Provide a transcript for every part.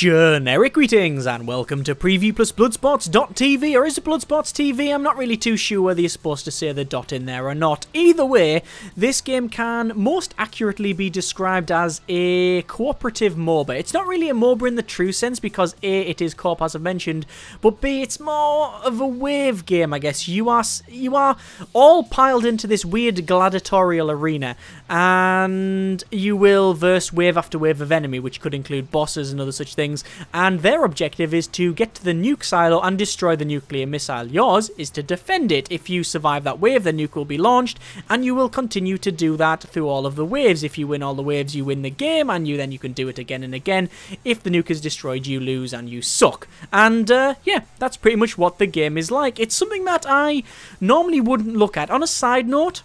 Generic greetings and welcome to Preview plus Bloodsports.tv, or is it Bloodsports TV? I'm not really too sure whether you're supposed to say the dot in there or not. Either way, this game can most accurately be described as a cooperative MOBA. It's not really a MOBA in the true sense because A, it is co-op as I've mentioned, but B, it's more of a wave game, I guess. You are all piled into this weird gladiatorial arena and you will verse wave after wave of enemy, which could include bosses and other such things. And their objective is to get to the nuke silo and destroy the nuclear missile. Yours is to defend it. If you survive that wave, the nuke will be launched, and you will continue to do that through all of the waves. If you win all the waves, you win the game, and then you can do it again and again. If the nuke is destroyed, you lose and you suck. And yeah, that's pretty much what the game is like. It's something that I normally wouldn't look at. On a side note,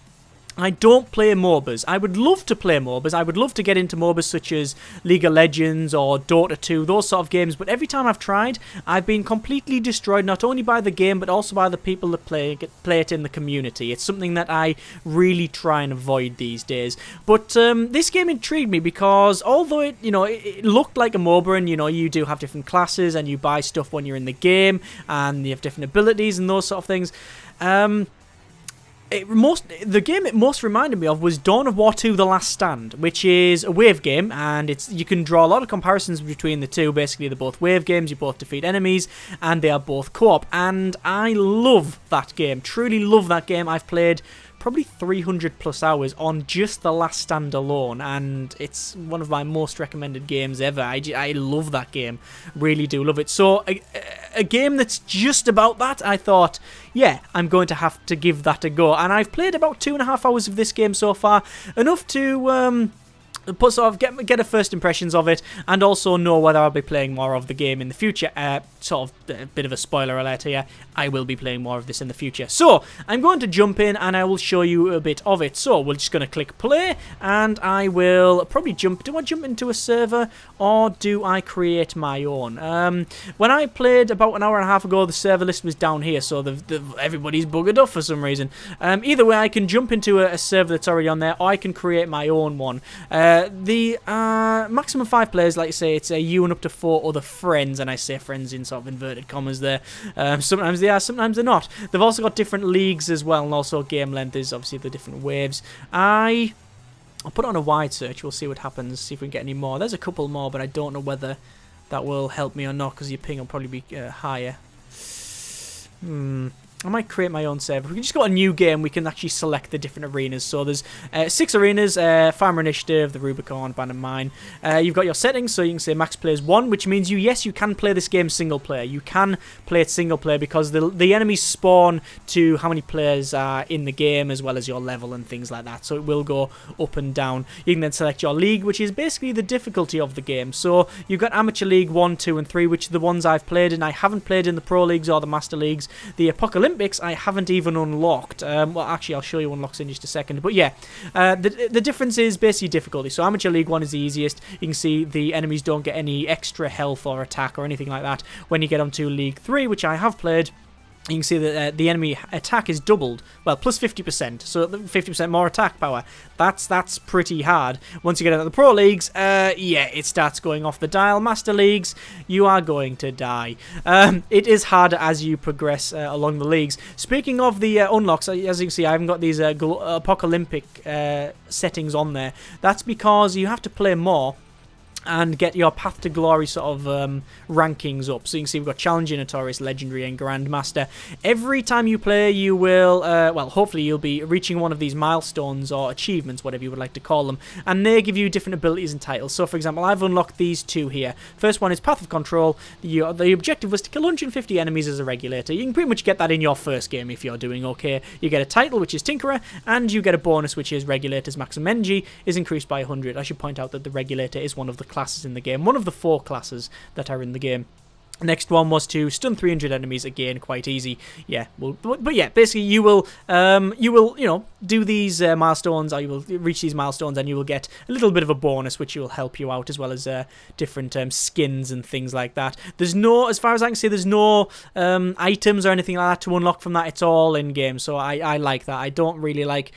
I don't play MOBAs. I would love to play MOBAs. I would love to get into MOBAs such as League of Legends or Dota 2, those sort of games. But every time I've tried, I've been completely destroyed, not only by the game, but also by the people that play it in the community. It's something that I really try and avoid these days. But this game intrigued me because although it looked like a MOBA, and you do have different classes and you buy stuff when you're in the game and you have different abilities and those sort of things. The game it most reminded me of was Dawn of War 2 The Last Stand, which is a wave game, and you can draw a lot of comparisons between the two. Basically, they're both wave games, you both defeat enemies, and they are both co-op, and I love that game, truly love that game. I've played probably 300 plus hours on just The Last Stand alone, and it's one of my most recommended games ever. I love that game, really do love it. So a game that's just about that, I thought, yeah, I'm going to have to give that a go. And I've played about 2.5 hours of this game so far, enough to get a first impressions of it, and also know whether I'll be playing more of the game in the future. Sort of a bit of a spoiler alert here, I will be playing more of this in the future. So I'm going to jump in and I will show you a bit of it. So we're just going to click play, and I will probably jump. Do I jump into a server or do I create my own? When I played about an hour and a half ago, the server list was down here, so everybody's buggered up for some reason. Either way, I can jump into a server that's already on there, or I can create my own one. The maximum 5 players, like I say, it's you and up to 4 other friends, and I say friends in sort of inverted commas there. Sometimes they are, sometimes they're not. They've also got different leagues as well, and also game length is obviously the different waves. I'll put on a wide search, we'll see what happens, see if we can get any more. There's a couple more, but I don't know whether that will help me or not, because your ping will probably be higher. I might create my own server. If we can just go to a new game, we can actually select the different arenas. So there's 6 arenas: Farmer Initiative, the Rubicon, Abandoned Mine. You've got your settings, so you can say max players 1, which means you can play this game single player. You can play it single player because the enemies spawn to how many players are in the game, as well as your level and things like that. So it will go up and down. You can then select your league, which is basically the difficulty of the game. So you've got Amateur League 1, 2, and 3, which are the ones I've played, and I haven't played in the Pro Leagues or the Master Leagues. The Apocalyptic I haven't even unlocked. Well, actually, I'll show you unlocks in just a second. But yeah, the difference is basically difficulty. So Amateur League 1 is the easiest. You can see the enemies don't get any extra health or attack or anything like that. When you get onto League 3, which I have played, you can see that the enemy attack is doubled. Well, plus 50%, so 50% more attack power. That's pretty hard. Once you get into the Pro Leagues, yeah, it starts going off the dial. Master Leagues, you are going to die. It is harder as you progress along the leagues. Speaking of the unlocks, as you can see, I haven't got these apocalyptic settings on there. That's because you have to play more and get your Path to Glory sort of rankings up. So you can see we've got Challenger, Notorious, Legendary, and Grandmaster. Every time you play, you will, well, hopefully you'll be reaching one of these milestones or achievements, whatever you would like to call them, and they give you different abilities and titles. So, for example, I've unlocked these 2 here. First one is Path of Control. The objective was to kill 150 enemies as a regulator. You can pretty much get that in your first game if you're doing okay. You get a title, which is Tinkerer, and you get a bonus, which is Regulator's Maximum Energy is increased by 100. I should point out that the Regulator is one of the classes in the game, one of the 4 classes that are in the game. Next one was to stun 300 enemies. Again, quite easy. Yeah, well, but yeah, basically you will, do these milestones, or you will reach these milestones, and you will get a little bit of a bonus, which will help you out, as well as different skins and things like that. There's no, as far as I can see, there's no items or anything like that to unlock from that. It's all in game, so I like that. I don't really like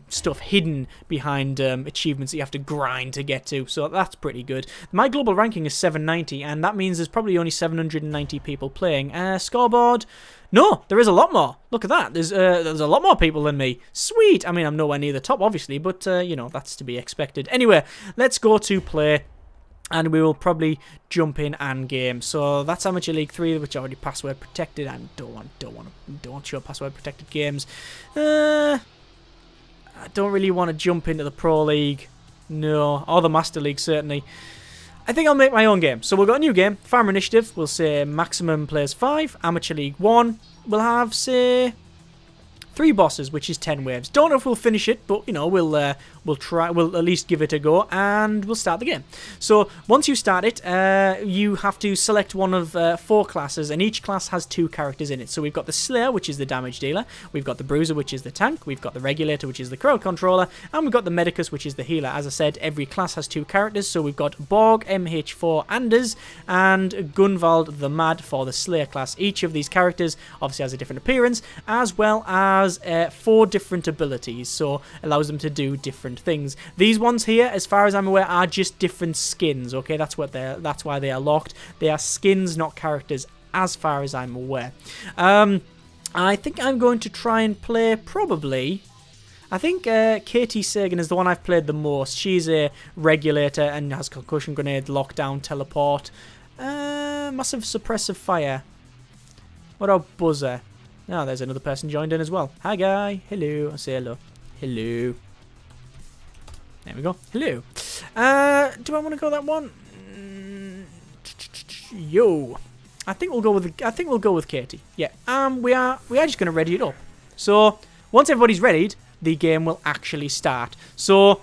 stuff hidden behind achievements that you have to grind to get to. So that's pretty good. My global ranking is 790, and that means there's probably only 790 people playing. Scoreboard. No, there is a lot more. Look at that. There's a lot more people than me. Sweet. I mean, I'm nowhere near the top, obviously, but, that's to be expected. Anyway, let's go to play, and we will probably jump in and game. So that's Amateur League 3, which already password protected. I don't want to show password protected games. I don't really want to jump into the Pro League. No, or the Master League, certainly. I think I'll make my own game. So we've got a new game. Farmer Initiative. We'll say maximum players 5. Amateur League 1. We'll have, say, 3 bosses, which is 10 waves. Don't know if we'll finish it, but, we'll try. We'll at least give it a go, and we'll start the game. So once you start it, you have to select one of 4 classes, and each class has 2 characters in it. So we've got the Slayer, which is the damage dealer. We've got the Bruiser, which is the tank. We've got the Regulator, which is the crowd controller, and we've got the Medicus, which is the healer. As I said, every class has 2 characters. So we've got Borg, MH4, Anders, and Gunvald the Mad for the Slayer class. Each of these characters obviously has a different appearance, as well as 4 different abilities. So allows them to do different things. These ones here, as far as I'm aware, are just different skins. Okay, that's why they are locked. They are skins, not characters, as far as I'm aware. I think I'm going to try and play probably. I think Katie Sagan is the one I've played the most. She's a regulator and has concussion grenade, lockdown, teleport, massive suppressive fire. What about Buzzer? Oh, there's another person joined in as well. Hi, guy. Hello. I'll say hello. Hello. There we go. Hello. Do I want to go that one? Yo. I think we'll go with Katie. Yeah. We are just going to ready it up. So once everybody's readied, the game will actually start. So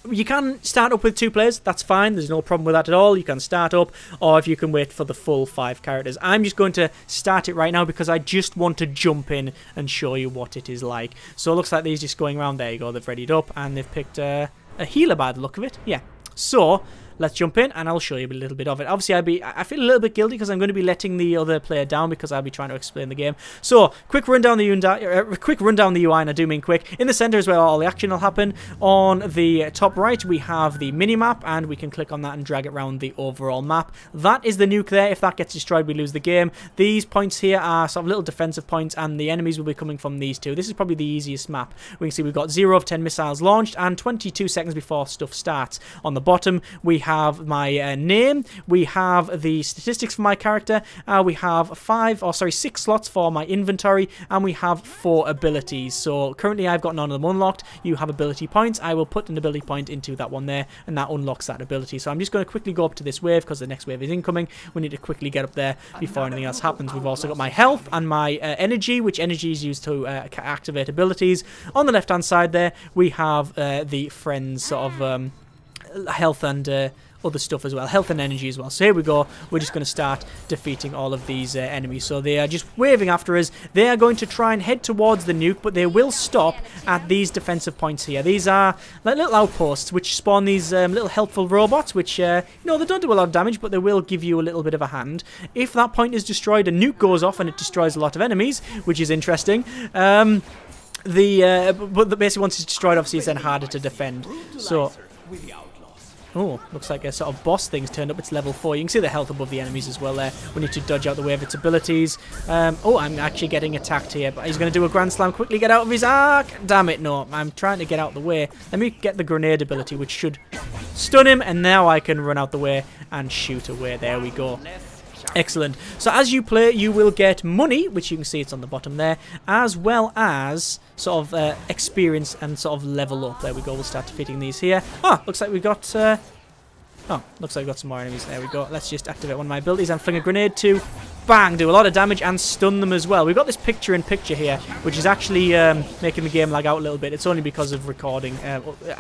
you can start up with 2 players, that's fine, there's no problem with that at all. You can start up, or if you can wait for the full 5 characters. I'm just going to start it right now because I just want to jump in and show you what it is like. So it looks like these just going around. There you go, they've readied up, and they've picked a healer by the look of it. Yeah, so let's jump in and I'll show you a little bit of it. Obviously, I feel a little bit guilty because I'm going to be letting the other player down because I'll be trying to explain the game. So, quick run down the UI, and I do mean quick. In the center is where all the action will happen. On the top right, we have the mini-map, and we can click on that and drag it around the overall map. That is the nuke there. If that gets destroyed, we lose the game. These points here are sort of little defensive points, and the enemies will be coming from these 2. This is probably the easiest map. We can see we've got 0 of 10 missiles launched, and 22 seconds before stuff starts. On the bottom, we have my name, we have the statistics for my character, we have 6 slots for my inventory, and we have 4 abilities. So currently I've got none of them unlocked. You have ability points. I will put an ability point into that one there, and that unlocks that ability. So I'm just going to quickly go up to this wave because the next wave is incoming. We need to quickly get up there before anything else happens. We've also got my health and my energy, which energy is used to activate abilities. On the left hand side there, we have the friends sort of health and other stuff as well, health and energy as well. So here we go, we're just going to start defeating all of these enemies. So they are just waving after us. They are going to try and head towards the nuke, but they will stop at these defensive points here. These are like little outposts which spawn these little helpful robots, which they don't do a lot of damage, but they will give you a little bit of a hand. If that point is destroyed, a nuke goes off and it destroys a lot of enemies, which is interesting. But basically once it's destroyed, obviously it's then harder to defend. So oh, looks like a sort of boss thing's turned up. It's level 4. You can see the health above the enemies as well there. We need to dodge out the way of its abilities. Oh, I'm actually getting attacked here, but he's going to do a Grand Slam. Quickly get out of his arc. Damn it, no. I'm trying to get out the way. Let me get the grenade ability, which should stun him, and now I can run out the way and shoot away. There we go. Excellent. So as you play, you will get money, which you can see it's on the bottom there, as well as sort of experience and sort of level up. There we go. We'll start defeating these here. Oh, looks like we got... looks like we've got some more enemies. There we go. Let's just activate one of my abilities and fling a grenade to bang, do a lot of damage and stun them as well. We've got this picture-in-picture here, which is actually making the game lag out a little bit. It's only because of recording.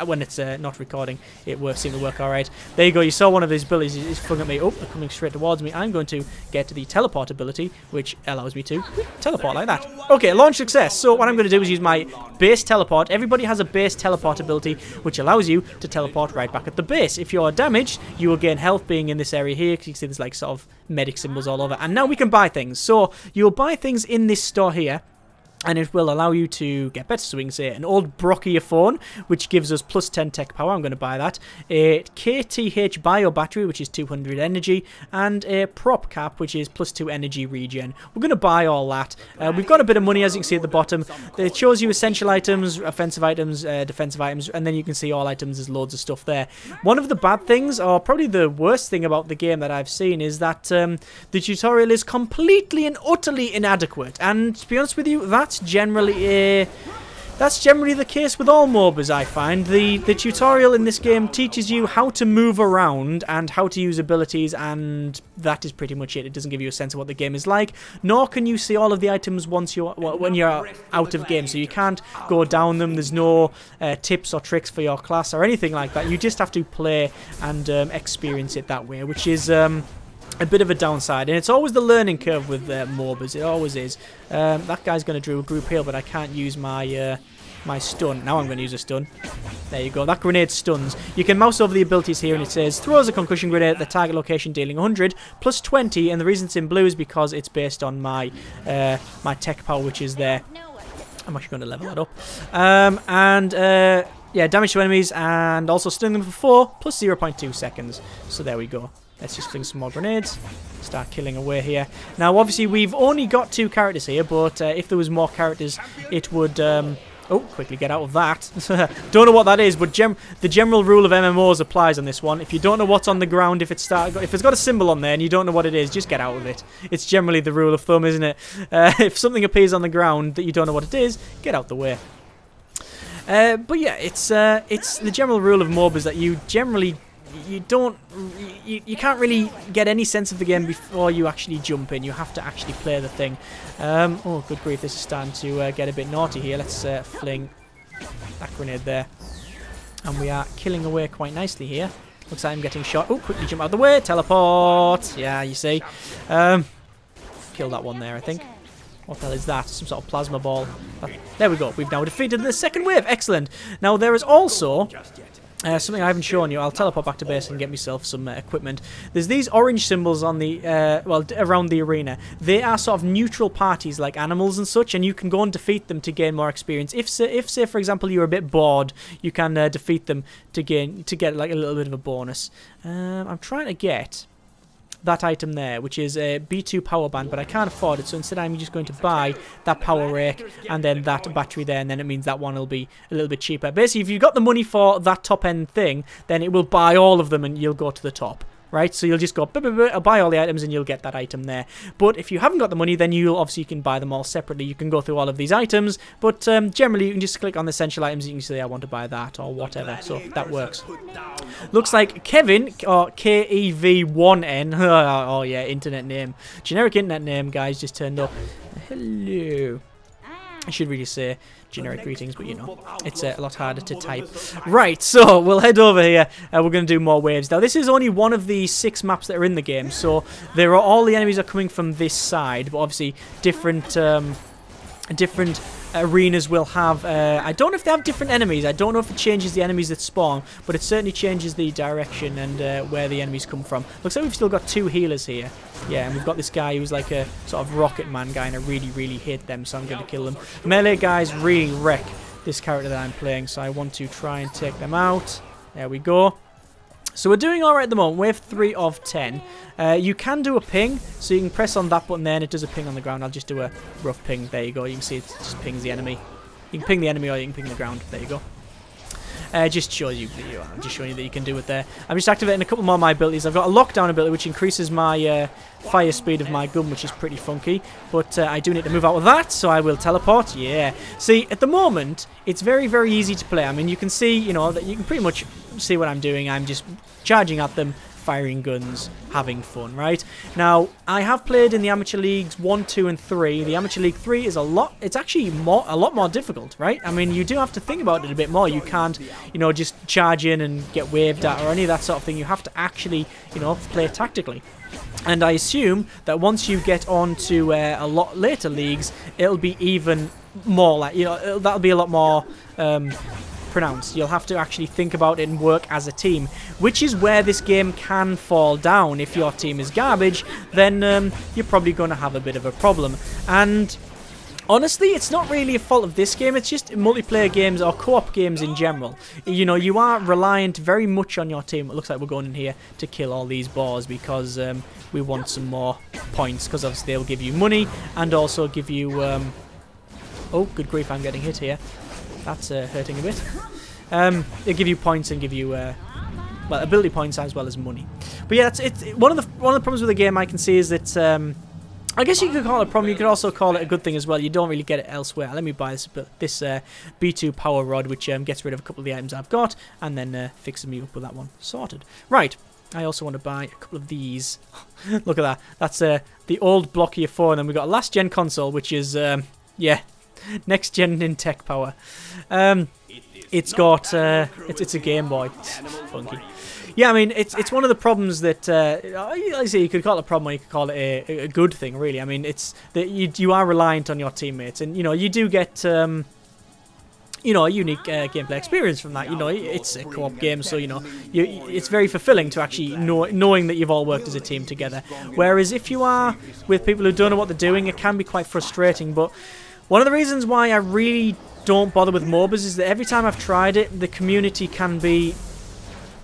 When it's not recording, it seems to work all right. There you go. You saw one of his abilities. He's flung at me. Oh, they're coming straight towards me. I'm going to get to the teleport ability, which allows me to teleport like that. Okay, launch success. So what I'm going to do is use my base teleport. Everybody has a base teleport ability, which allows you to teleport right back at the base. If you're damaged, you will gain health being in this area here. You can see there's like sort of medic symbols all over. And now we can buy things. So you'll buy things in this store here, and it will allow you to get better. So we can say an old Brokia phone, which gives us plus 10 tech power. I'm going to buy that. A KTH bio battery, which is 200 energy, and a prop cap, which is plus 2 energy regen. We're going to buy all that. We've got a bit of money, as you can see at the bottom. It shows you essential items, offensive items, defensive items, and then you can see all items. There's loads of stuff there. One of the bad things, or probably the worst thing about the game that I've seen, is that the tutorial is completely and utterly inadequate. And to be honest with you, that's generally the case with all MOBAs, I find. The tutorial in this game teaches you how to move around and how to use abilities, and that is pretty much it. It doesn't give you a sense of what the game is like, nor can you see all of the items when you're out of game, so you can't go down them. There's no tips or tricks for your class or anything like that. You just have to play and experience it that way, which is a bit of a downside, and it's always the learning curve with MOBAs. It always is. That guy's going to do a group heal, but I can't use my my stun. Now I'm going to use a stun. There you go. That grenade stuns. You can mouse over the abilities here, and it says throws a concussion grenade at the target location, dealing 100 plus 20. And the reason it's in blue is because it's based on my my tech power, which is there. I'm actually going to level that up. Yeah, damage to enemies, and also stun them for 4 plus 0.2 seconds. So there we go. Let's just fling some more grenades. Start killing away here. Now, obviously, we've only got 2 characters here, but if there was more characters, it would... oh, quickly get out of that. Don't know what that is, but the general rule of MMOs applies on this one. If you don't know what's on the ground, if it's got a symbol on there and you don't know what it is, just get out of it. It's generally the rule of thumb, isn't it? If something appears on the ground that you don't know what it is, get out the way. But yeah, it's the general rule of MOBAs that you generally... You can't really get any sense of the game before you actually jump in. You have to actually play the thing. Oh, good grief, this is starting to get a bit naughty here. Let's fling that grenade there. And we are killing away quite nicely here. Looks like I'm getting shot. Oh, quickly jump out of the way. Teleport. Yeah, you see. Kill that one there, I think. What the hell is that? Some sort of plasma ball. There we go. We've now defeated the second wave. Excellent. Now, there is also... something I haven't shown you. I'll teleport back to base and get myself some equipment. There's these orange symbols on the around the arena. They are sort of neutral parties like animals and such, and you can go and defeat them to gain more experience. If say for example you're a bit bored, you can defeat them to get like a little bit of a bonus. I'm trying to get that item there, which is a B2 power band, but I can't afford it, so instead I'm just going to buy that power rake and then that battery there, and then it means that one will be a little bit cheaper. Basically, if you've got the money for that top end thing, then it will buy all of them and you'll go to the top. Right, so you'll just go I'll buy all the items and you'll get that item there. But if you haven't got the money, then you can buy them all separately. You can go through all of these items, but generally you can just click on the essential items and you can say I want to buy that or whatever. So that works. Looks like Kevin, or KEV1N, oh yeah, internet name, generic internet name, guys, just turned up. Hello. I should really say generic greetings, but you know, it's a lot harder to type. Right, so we'll head over here. We're going to do more waves. Now, this is only one of the 6 maps that are in the game, so all the enemies are coming from this side, but obviously different arenas will have... I don't know if they have different enemies. I don't know if it changes the enemies that spawn, but it certainly changes the direction and where the enemies come from. Looks like we've still got 2 healers here. Yeah, and we've got this guy who's like a sort of rocket man guy, and I really, really hate them, so I'm going to kill them. Melee guys really wreck this character that I'm playing, so I want to try and take them out. There we go. So we're doing alright at the moment. Wave 3 of 10. You can do a ping, so you can press on that button there and it does a ping on the ground. I'll just do a rough ping. There you go. You can see it just pings the enemy. You can ping the enemy or you can ping the ground. There you go. Just shows you, just showing you that you can do it there. I'm just activating a couple more of my abilities. I've got a lockdown ability which increases my fire speed of my gun, which is pretty funky. But I do need to move out of that, so I will teleport. Yeah. See, at the moment, it's very, very easy to play. I mean, you can see, you know, that you can pretty much see what I'm doing. I'm just charging at them, firing guns, having fun, right? Now, I have played in the Amateur Leagues 1, 2, and 3. The Amateur League 3 is it's actually a lot more difficult, right? I mean, you do have to think about it a bit more. You can't, you know, just charge in and get waved at or any of that sort of thing. You have to actually, you know, play tactically. And I assume that once you get on to a lot later leagues, it'll be even more like, you know, that'll be a lot more pronounced. You'll have to actually think about it and work as a team, which is where this game can fall down. If your team is garbage, then you're probably going to have a bit of a problem. And honestly, it's not really a fault of this game, it's just multiplayer games or co-op games in general. You know, you are reliant very much on your team. It looks like we're going in here to kill all these boars because we want some more points, because obviously they'll give you money and also give you... oh, good grief, I'm getting hit here. That's hurting a bit. They give you points and give you... well, ability points as well as money. But yeah, it's one of the problems with the game I can see is that... I guess you could call it a problem. You could also call it a good thing as well. You don't really get it elsewhere. Let me buy this B2 power rod, which gets rid of a couple of the items I've got, and then fixes me up with that one. Sorted. Right. I also want to buy a couple of these. Look at that. That's the old Blockio 4, and then we've got a last gen console, which is yeah, next gen in tech power. It's got it's a Game Boy. It's funky. Yeah, I mean, it's one of the problems that, I say you could call it a problem or you could call it a good thing, really. I mean, it's that you are reliant on your teammates, and, you know, you do get, you know, a unique gameplay experience from that. You know, it's a co-op game, so, you know, it's very fulfilling to actually knowing that you've all worked as a team together. Whereas if you are with people who don't know what they're doing, it can be quite frustrating. But one of the reasons why I really don't bother with MOBAs is that every time I've tried it, the community can be...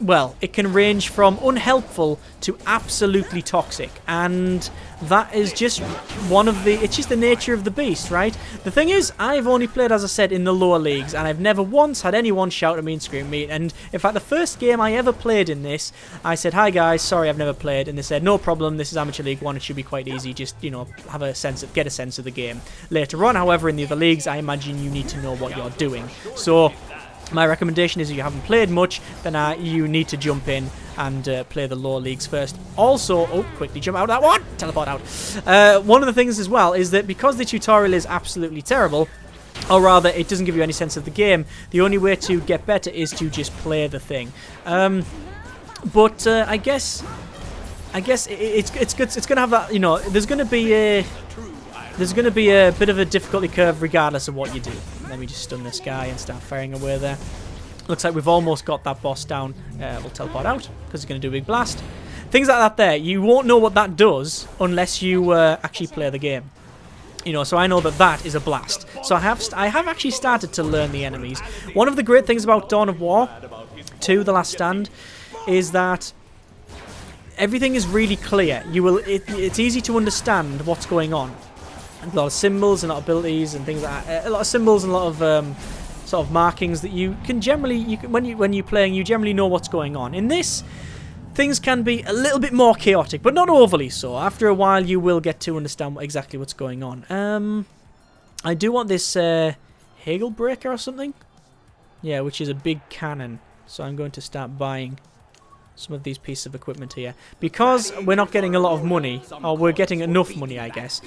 well, it can range from unhelpful to absolutely toxic, and that is just one of the... it's just the nature of the beast, right? The thing is, I've only played, as I said, in the lower leagues, and I've never once had anyone shout at me and scream at me, and in fact, the first game I ever played in this, I said, "Hi guys, sorry I've never played," and they said, "No problem, this is Amateur League 1, it should be quite easy, just, you know, get a sense of the game." Later on, however, in the other leagues, I imagine you need to know what you're doing. So... my recommendation is if you haven't played much, then you need to jump in and play the lower leagues first. Also, oh, quickly jump out of that one! Teleport out. One of the things as well is that because the tutorial is absolutely terrible, or rather, it doesn't give you any sense of the game, the only way to get better is to just play the thing. But I guess it's good. It's going to have that, you know, there's going to be a bit of a difficulty curve regardless of what you do. Let me just stun this guy and start firing away there. Looks like we've almost got that boss down. We'll teleport out because he's going to do a big blast. Things like that there, you won't know what that does unless you actually play the game. You know, so I know that that is a blast. So I have actually started to learn the enemies. One of the great things about Dawn of War 2, The Last Stand, is that everything is really clear. It's easy to understand what's going on. A lot of symbols and a lot of abilities and things like that. A lot of symbols and a lot of sort of markings that you can generally, when you're playing, you generally know what's going on. In this, things can be a little bit more chaotic, but not overly so. After a while, you will get to understand exactly what's going on. I do want this Hagel Breaker or something. Yeah, which is a big cannon. So I'm going to start buying some of these pieces of equipment here. Because we're not getting a lot of money, or we're getting enough money, I guess.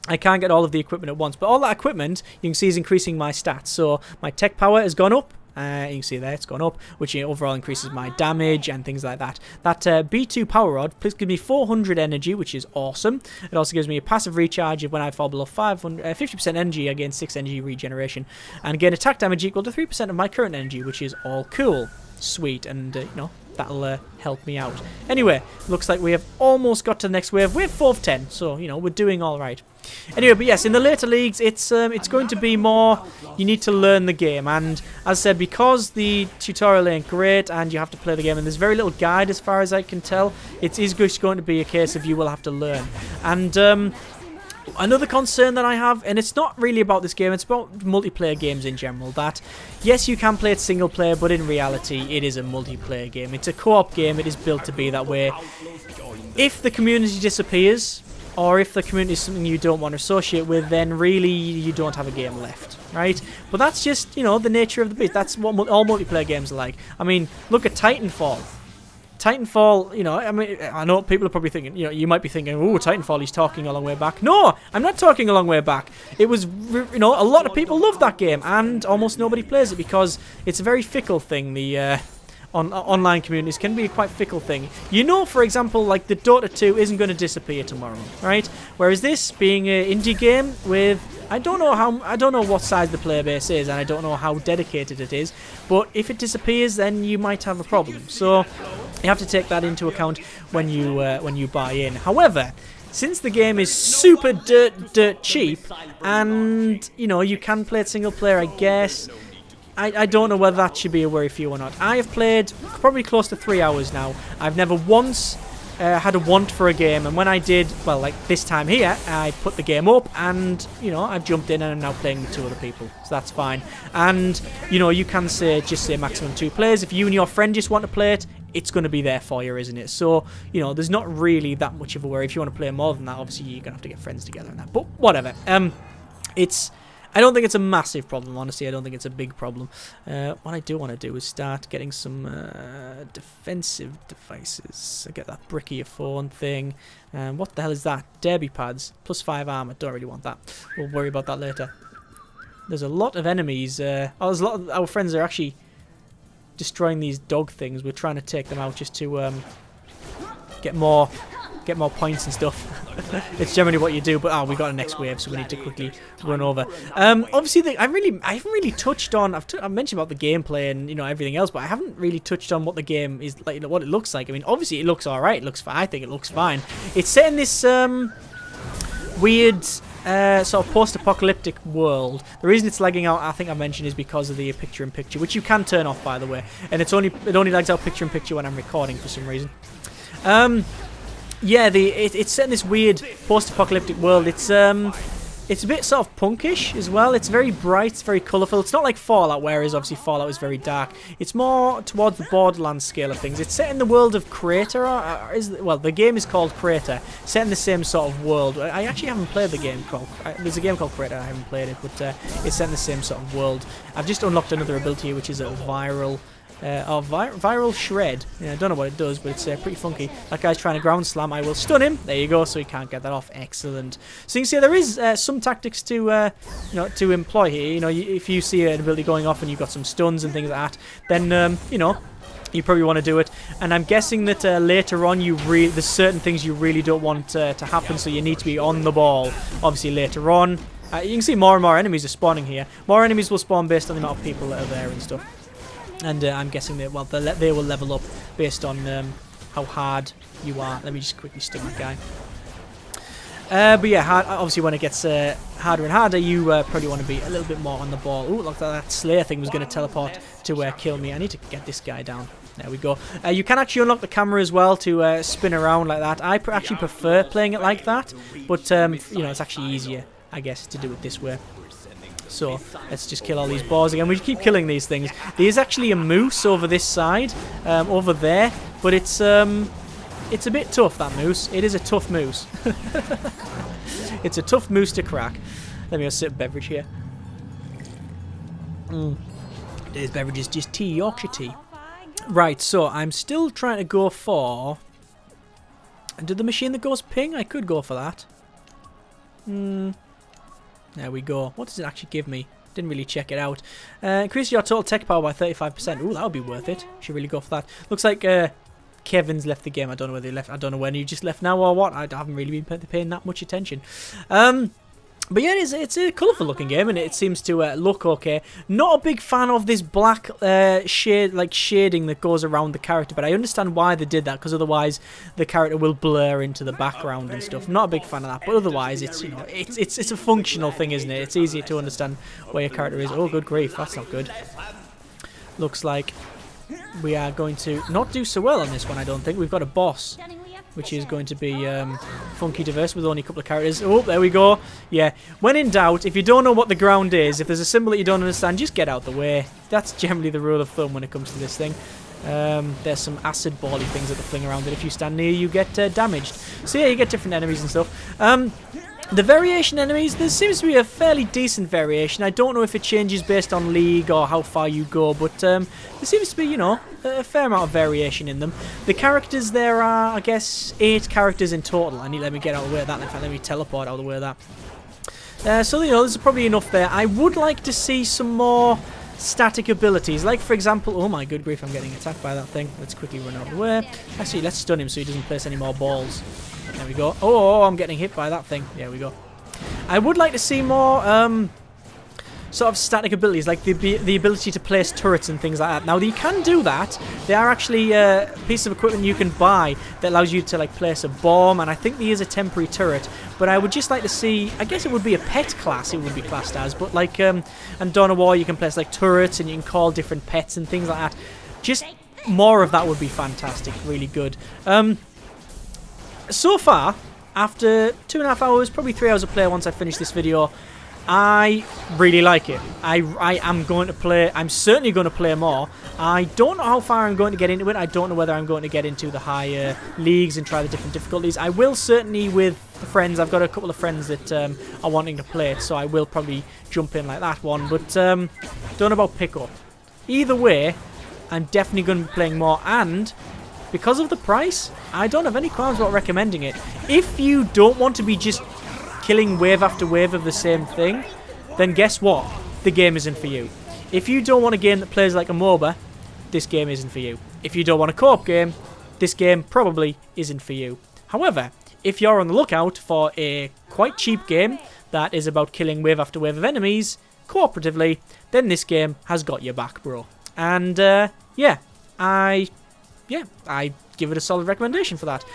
I can't get all of the equipment at once, but all that equipment, you can see, is increasing my stats. So my tech power has gone up. You can see there, it's gone up, which overall increases my damage and things like that. That B2 power rod, please give me 400 energy, which is awesome. It also gives me a passive recharge when I fall below 50% energy, I gain 6 energy regeneration, and gain attack damage equal to 3% of my current energy, which is all cool. Sweet, and you know, that'll help me out. Anyway, looks like we have almost got to the next wave. We're 4 of 10, so, you know, we're doing all right. Anyway, but yes, in the later leagues, it's going to be more, you need to learn the game, and as I said, because the tutorial ain't great, and you have to play the game, and there's very little guide as far as I can tell, it is just going to be a case of you will have to learn. And another concern that I have, and it's not really about this game, it's about multiplayer games in general, that yes, you can play it single player, but in reality it is a multiplayer game. It's a co-op game, it is built to be that way. If the community disappears, or if the community is something you don't want to associate with, then really you don't have a game left, right? But that's just, you know, the nature of the beast. That's what all multiplayer games are like. I mean, look at Titanfall. Titanfall, you know, I mean, I know people are probably thinking, you know, you might be thinking, oh, Titanfall, he's talking a long way back. No, I'm not talking a long way back. It was, you know, a lot of people love that game, and almost nobody plays it because it's a very fickle thing. The online communities can be a quite fickle thing. You know, for example, like the Dota 2 isn't going to disappear tomorrow, right? Whereas this, being an indie game with, I don't know what size the player base is, and I don't know how dedicated it is, but if it disappears, then you might have a problem. So you have to take that into account when you buy in. However, since the game is super dirt cheap, and you know you can play it single player, I guess. I don't know whether that should be a worry for you or not. I have played probably close to 3 hours now. I've never once had a want for a game, and when I did, well, like this time here, I put the game up, and you know, I've jumped in and I'm now playing with 2 other people, so that's fine. And you know, you can just say maximum 2 players. If you and your friend just want to play it, it's going to be there for you, isn't it? So, you know, there's not really that much of a worry. If you want to play more than that, obviously you're going to have to get friends together and that. But whatever. I don't think it's a massive problem, honestly. I don't think it's a big problem. What I do want to do is start getting some defensive devices. I get that brickier phone thing. What the hell is that? Derby pads. +5 armor. Don't really want that. We'll worry about that later. There's a lot of enemies. There's a lot of our friends are actually destroying these dog things. We're trying to take them out just to get more points and stuff. It's generally what you do, but we got a next wave, so we need to quickly run over. Obviously, I haven't really touched on. I've mentioned about the gameplay and you know everything else, but I haven't really touched on what the game is like, you know, what it looks like. I mean, obviously it looks alright. It looks fine. I think it looks fine. It's set in this weird sort of post-apocalyptic world. The reason it's lagging out, I think I mentioned, is because of the picture-in-picture, which you can turn off, by the way, and it only lags out picture-in-picture when I'm recording for some reason. Yeah, it's set in this weird post-apocalyptic world. It's a bit sort of punkish as well. It's very bright, it's very colourful. It's not like Fallout, whereas obviously Fallout is very dark. It's more towards the Borderlands scale of things. It's set in the world of Krater. Well, the game is called Krater. Set in the same sort of world. I actually haven't played the game called. There's a game called Krater. I haven't played it, but it's set in the same sort of world. I've just unlocked another ability, which is a viral shred. Yeah, I don't know what it does, but it's pretty funky. That guy's trying to ground slam. I will stun him. There you go. So he can't get that off. Excellent. So you can see there is some tactics to you know, to employ here. You know, if you see an ability going off and you've got some stuns and things like that, then you know, you probably want to do it. And I'm guessing that later on, there's certain things you really don't want to happen, so you need to be on the ball. Obviously, later on, you can see more and more enemies are spawning here. More enemies will spawn based on the amount of people that are there and stuff. And I'm guessing that, well, they will level up based on how hard you are. Let me just quickly stick my guy. But yeah, obviously when it gets harder and harder, you probably want to be a little bit more on the ball. Ooh, look, that Slayer thing was going to teleport to kill me. I need to get this guy down. There we go. You can actually unlock the camera as well to spin around like that. I actually prefer playing it like that, but you know, it's actually easier, I guess, to do it this way. So let's just kill all these boars again. We keep killing these things. There's actually a moose over this side, over there, but it's a bit tough, that moose. It is a tough moose. It's a tough moose to crack. Let me go sip a beverage here. Today's beverage is just tea, Yorkshire tea. Right, so I'm still trying to go for... Did the machine that goes ping? I could go for that. There we go. What does it actually give me? Didn't really check it out. Increase your total tech power by 35%. Ooh, that would be worth it. Should really go for that. Looks like Kevin's left the game. I don't know whether he left. I don't know when he just left now or what. I haven't really been paying that much attention. But yeah, it's a colourful looking game, and it seems to look okay. Not a big fan of this black shading that goes around the character, but I understand why they did that, because otherwise the character will blur into the background and stuff. Not a big fan of that, but otherwise it's, you know, it's a functional thing, isn't it? It's easier to understand where your character is. Oh, good grief, that's not good. Looks like we are going to not do so well on this one, I don't think. We've got a boss, which is going to be funky diverse with only a couple of characters. Oh, there we go. Yeah, when in doubt, if you don't know what the ground is, if there's a symbol that you don't understand, just get out the way. That's generally the rule of thumb when it comes to this thing. There's some acid bally things that fling around that if you stand near, you get damaged. So yeah, you get different enemies and stuff. The variation enemies, there seems to be a fairly decent variation. I don't know if it changes based on league or how far you go, but there seems to be, you know, a fair amount of variation in them. The characters, there are, I guess, 8 characters in total. Let me get out of the way of that. In fact, let me teleport out of the way of that. So, you know, there's probably enough there. I would like to see some more static abilities. Like, for example, oh my good grief, I'm getting attacked by that thing. Let's quickly run out of the way. Actually, let's stun him so he doesn't place any more balls. There we go. Oh, I'm getting hit by that thing. There we go. I would like to see more sort of static abilities, like the ability to place turrets and things like that. Now, you can do that. There are actually pieces of equipment you can buy that allows you to, like, place a bomb, and I think there is a temporary turret. But I would just like to see, I guess it would be a pet class, it would be classed as, but like, and Dawn of War, you can place, like, turrets, and you can call different pets and things like that. Just more of that would be fantastic, really good. So far, after 2.5 hours, probably 3 hours of play once I finish this video, I really like it. I am going to play, I'm certainly going to play more. I don't know how far I'm going to get into it. I don't know whether I'm going to get into the higher leagues and try the different difficulties. I will certainly with friends. I've got a couple of friends that are wanting to play it, so I will probably jump in like that one. But don't know about pickup. Either way, I'm definitely going to be playing more, and because of the price, I don't have any qualms about recommending it. If you don't want to be just killing wave after wave of the same thing, then guess what? The game isn't for you. If you don't want a game that plays like a MOBA, this game isn't for you. If you don't want a co-op game, this game probably isn't for you. However, if you're on the lookout for a quite cheap game that is about killing wave after wave of enemies cooperatively, then this game has got your back, bro. And yeah, I give it a solid recommendation for that.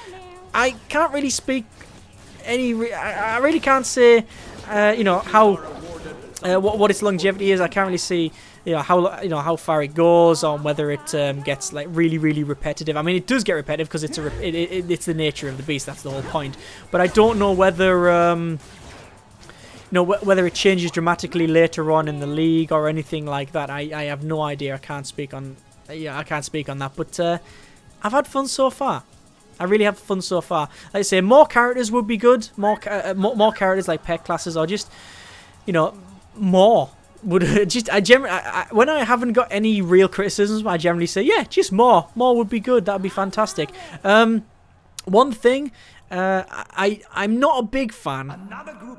I can't really speak I really can't say, you know, how what its longevity is. I can't really see, you know, how far it goes, or whether it gets like really repetitive. I mean, it does get repetitive because it's it's the nature of the beast. That's the whole point. But I don't know whether you know, whether it changes dramatically later on in the league or anything like that. I have no idea. I can't speak on that. But I've had fun so far. I really have fun so far. Like I say, more characters would be good. More characters like pet classes, or just, you know, more would just. When I haven't got any real criticisms, I generally say, yeah, just more. More would be good. That would be fantastic. One thing, I'm not a big fan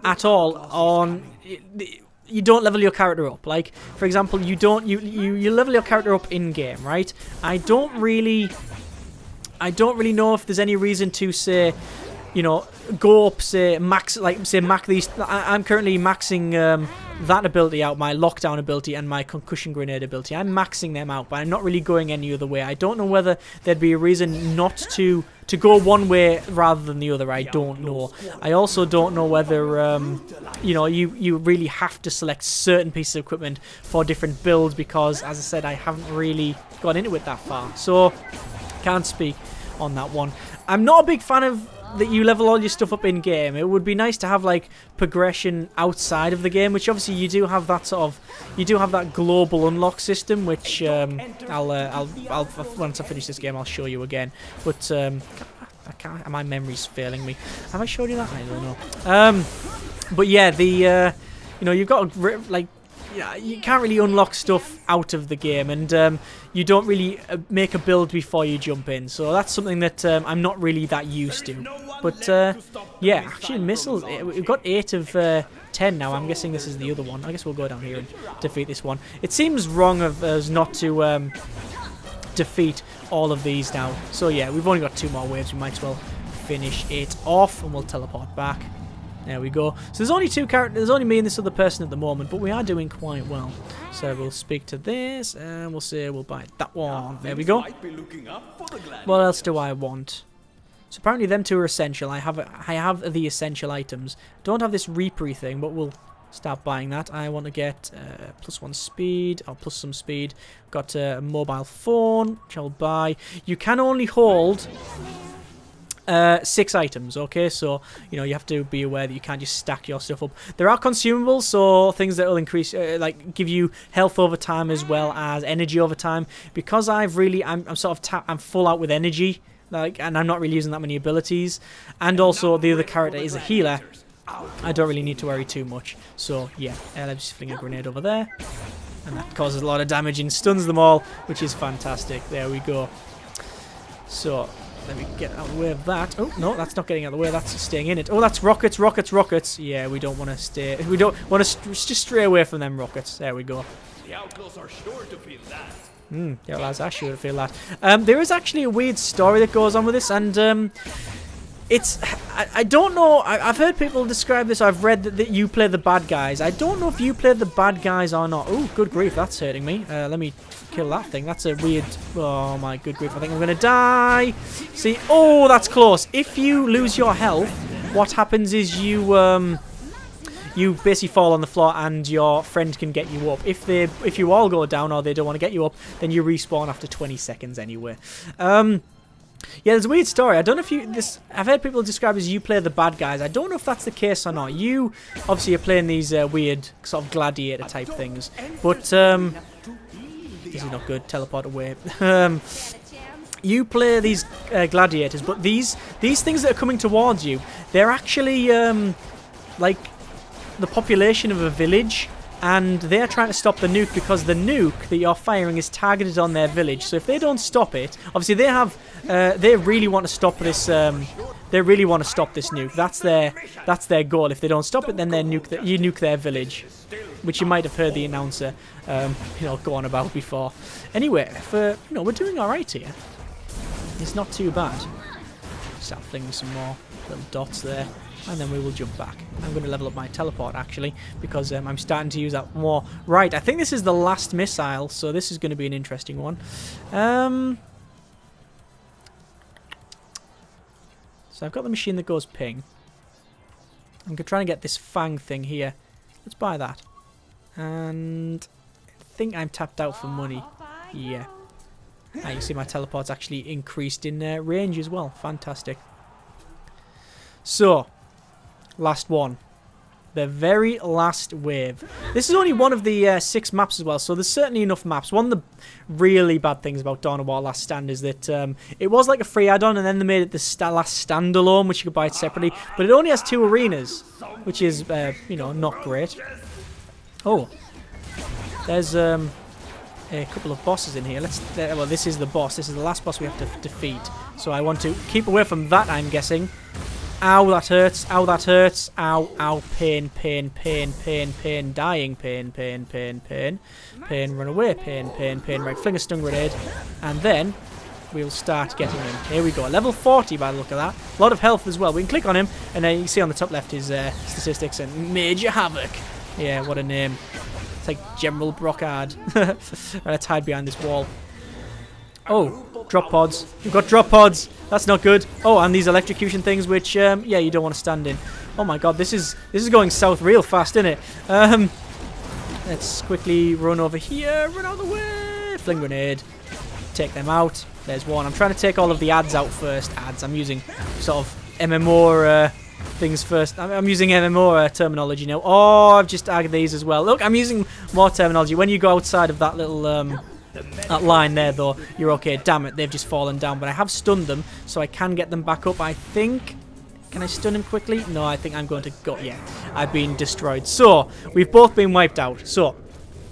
at all on. You don't level your character up. Like, for example, you level your character up in game, right? I don't really know if there's any reason to say, you know, go up, say max these. I'm currently maxing that ability out, my lockdown ability and my concussion grenade ability. I'm maxing them out, but I'm not really going any other way. I don't know whether there'd be a reason not to go one way rather than the other. I don't know. I also don't know whether you know, you really have to select certain pieces of equipment for different builds, because, as I said, I haven't really got into it that far, so can't speak on that one. I'm not a big fan of that you level all your stuff up in game. It would be nice to have like progression outside of the game, which obviously you do have that sort of, you do have that global unlock system, which I'll once I finish this game I'll show you again. But I can't. My memory's failing me. Have I showed you that? I don't know. But yeah, the you know, you've got like, yeah, you can't really unlock stuff out of the game, and you don't really make a build before you jump in, so that's something that I'm not really that used to. But yeah, actually missiles, we've got 8 of 10 now. I'm guessing this is the other one. I guess we'll go down here and defeat this one. It seems wrong of us not to defeat all of these now. So yeah, we've only got 2 more waves. We might as well finish it off, and we'll teleport back. There we go. So there's only 2 characters. There's only me and this other person at the moment, but we are doing quite well. So we'll speak to this, and we'll say we'll buy that one. There we go. What else do I want? So apparently them 2 are essential. I have the essential items. Don't have this Reapery thing, but we'll start buying that. I want to get +1 speed, or plus some speed. Got a mobile phone, which I'll buy. You can only hold 6 items, okay? So, you know, you have to be aware that you can't just stack your stuff up. There are consumables, so things that will increase, like give you health over time as well as energy over time. Because I'm sort of I'm full out with energy, like, and I'm not really using that many abilities. And also the other character is a healer. I don't really need to worry too much. So, yeah, let's just fling a grenade over there. And that causes a lot of damage and stuns them all, which is fantastic. There we go. So, let me get out of the way of that. Oh, no, that's not getting out of the way. That's staying in it. Oh, that's rockets, rockets, rockets. Yeah, we don't want to stay. We don't want to just stray away from them rockets. There we go. The outlaws are sure to feel that. The outlaws are sure to feel that. There is actually a weird story that goes on with this, and it's, I don't know, I've heard people describe this, I've read that you play the bad guys. I don't know if you play the bad guys or not. Oh, good grief, that's hurting me. Let me kill that thing. That's a weird, oh my good grief, I think I'm going to die. See, oh, that's close. If you lose your health, what happens is you basically fall on the floor and your friend can get you up. If you all go down or they don't want to get you up, then you respawn after 20 seconds anyway. Yeah, there's a weird story. I don't know if I've heard people describe it as you play the bad guys. I don't know if that's the case or not. You, obviously, you're playing these weird sort of gladiator type things. But, this is not good. Teleport away. You play these gladiators, but these things that are coming towards you, they're actually, like, the population of a village. And they're trying to stop the nuke because the nuke that you're firing is targeted on their village. So if they don't stop it, obviously they really want to stop this. They really want to stop this nuke. That's their goal. If they don't stop it, then you nuke their village, which you might have heard the announcer, go on about before. Anyway, we're doing all right here. It's not too bad. Start flinging some more little dots there. And then we will jump back. I'm going to level up my teleport, actually, because I'm starting to use that more. Right, I think this is the last missile, so this is going to be an interesting one. So I've got the machine that goes ping. I'm trying to get this fang thing here. Let's buy that. And I think I'm tapped out for money. Yeah. You can see my teleport's actually increased in range as well. Fantastic. So, last one. The very last wave. This is only one of the 6 maps as well, so there's certainly enough maps. One of the really bad things about Dawn of War Last Stand is that it was like a free add-on, and then they made it the last standalone, which you could buy it separately. But it only has 2 arenas, which is, not great. Oh. There's a couple of bosses in here. Well, this is the boss. This is the last boss we have to defeat. So I want to keep away from that, I'm guessing. Ow, that hurts. Ow, that hurts. Ow, ow, pain, pain, pain, pain, pain, dying, pain, pain, pain, pain, pain, run away, pain, pain, pain. Right, fling a stun grenade, and then we'll start getting him. Here we go. Level 40 by the look of that. A lot of health as well. We can click on him, and then you can see on the top left his statistics and Major Havoc. Yeah, what a name. It's like General Brocard. Let's hide behind this wall. Oh, drop pods. We've got drop pods. That's not good. Oh, and these electrocution things, which, yeah, you don't want to stand in. Oh my god, this is going south real fast, isn't it? Let's quickly run over here. Run out of the way. Fling grenade. Take them out. There's one. I'm trying to take all of the ads out first. Ads. I'm using sort of MMO things first. I'm using MMO terminology now. Oh, I've just added these as well. Look, I'm using more terminology. When you go outside of that little that line there, though, you're okay. Damn it, they've just fallen down. But I have stunned them, so I can get them back up, I think. Can I stun him quickly? No, I think I'm going to go. Yeah, I've been destroyed. So, we've both been wiped out. So,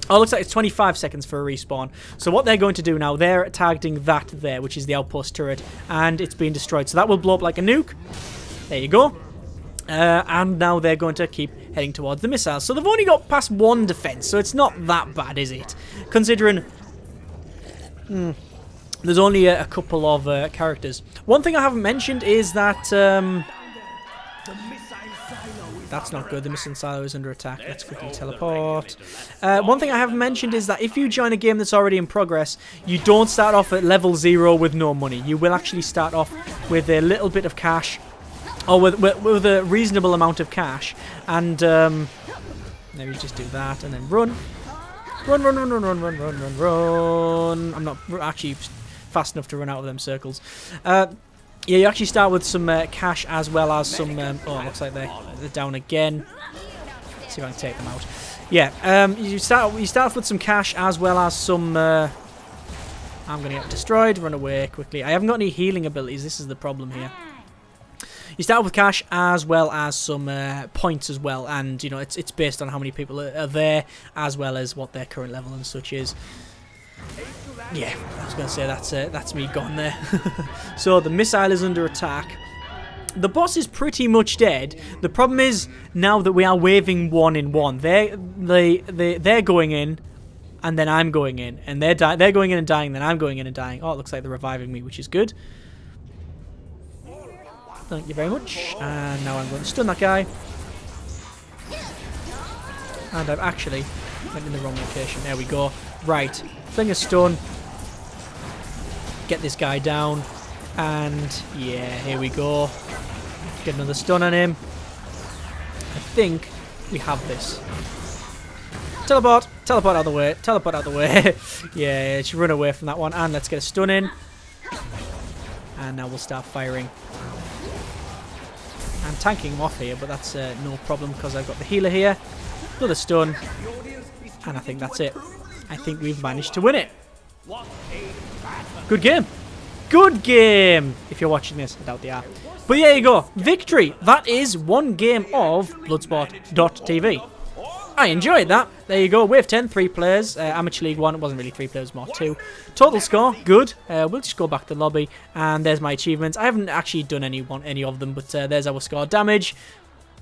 oh, it looks like it's 25 seconds for a respawn. So what they're going to do now, they're targeting that there, which is the outpost turret, and it's been destroyed. So that will blow up like a nuke. There you go. And now they're going to keep heading towards the missiles. So they've only got past 1 defense, so it's not that bad, is it? Considering there's only a couple of characters. One thing I haven't mentioned is that that's not good. The missile silo is under attack. Let's quickly teleport. One thing I haven't mentioned is that if you join a game that's already in progress, you don't start off at level 0 with no money. You will actually start off with a little bit of cash, or with a reasonable amount of cash. And maybe just do that and then run. Run, run, run, run, run, run, run, run, run. I'm not actually fast enough to run out of them circles. Yeah, you actually start with some cash as well as some... oh, it looks like they're down again. Let's see if I can take them out. Yeah, you start off with some cash as well as some... I'm going to get destroyed. Run away quickly. I haven't got any healing abilities. This is the problem here. You start with cash as well as some points as well, and you know it's based on how many people are there as well as what their current level and such is. Yeah, I was going to say that's me gone there. So the missile is under attack. The boss is pretty much dead. The problem is now that we are waving 1 in 1. They're going in, and then I'm going in, and they're going in and dying, then I'm going in and dying. Oh, it looks like they're reviving me, which is good. Thank you very much. And now I'm going to stun that guy. And I've actually went in the wrong location. There we go. Right, fling a stun. Get this guy down. And yeah, here we go. Get another stun on him. I think we have this. Teleport! Teleport out of the way. Teleport out of the way. Yeah, should run away from that one. And let's get a stun in. And now we'll start firing. I'm tanking him off here, but that's no problem because I've got the healer here. Another stun. And I think that's it. I think we've managed to win it. Good game. Good game! If you're watching this, I doubt they are. But there you go. Victory! That is one game of Bloodsport.tv. I enjoyed that. There you go. Wave 10, 3 players. Amateur League 1. It wasn't really 3 players, more 2. Total score, good. We'll just go back to the lobby. And there's my achievements. I haven't actually done any of them, but there's our score. Damage.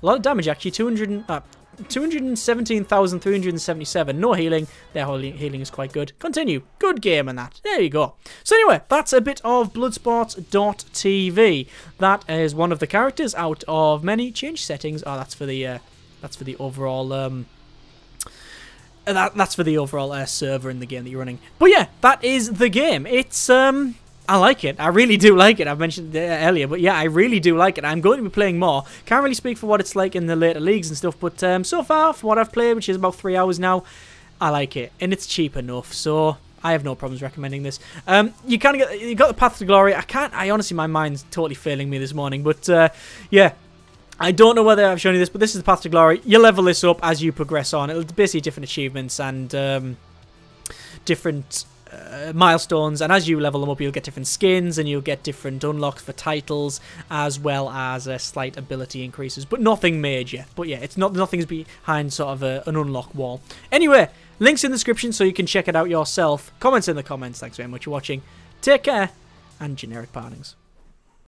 A lot of damage, actually. 217,377. No healing. Their healing is quite good. Continue. Good game and that. There you go. So anyway, that's a bit of Bloodsport.tv. That is one of the characters out of many. Change settings. Oh, that's for the overall that's for the overall server in the game that you're running. But yeah, that is the game. It's I like it. I really do like it. I've mentioned it earlier, but yeah, I really do like it. I'm going to be playing more. Can't really speak for what it's like in the later leagues and stuff, but so far, for what I've played, which is about 3 hours now, I like it. And it's cheap enough, so I have no problems recommending this. You got the Path to Glory. I honestly, my mind's totally failing me this morning, but yeah. I don't know whether I've shown you this, but this is the Path to Glory. You level this up as you progress on. It'll basically different achievements and different milestones, and as you level them up you'll get different skins and you'll get different unlocks for titles as well as slight ability increases, but nothing major. But yeah, nothing's behind sort of an unlock wall. Anyway, links in the description so you can check it out yourself. Comments in the comments. Thanks very much for watching. Take care and generic partings.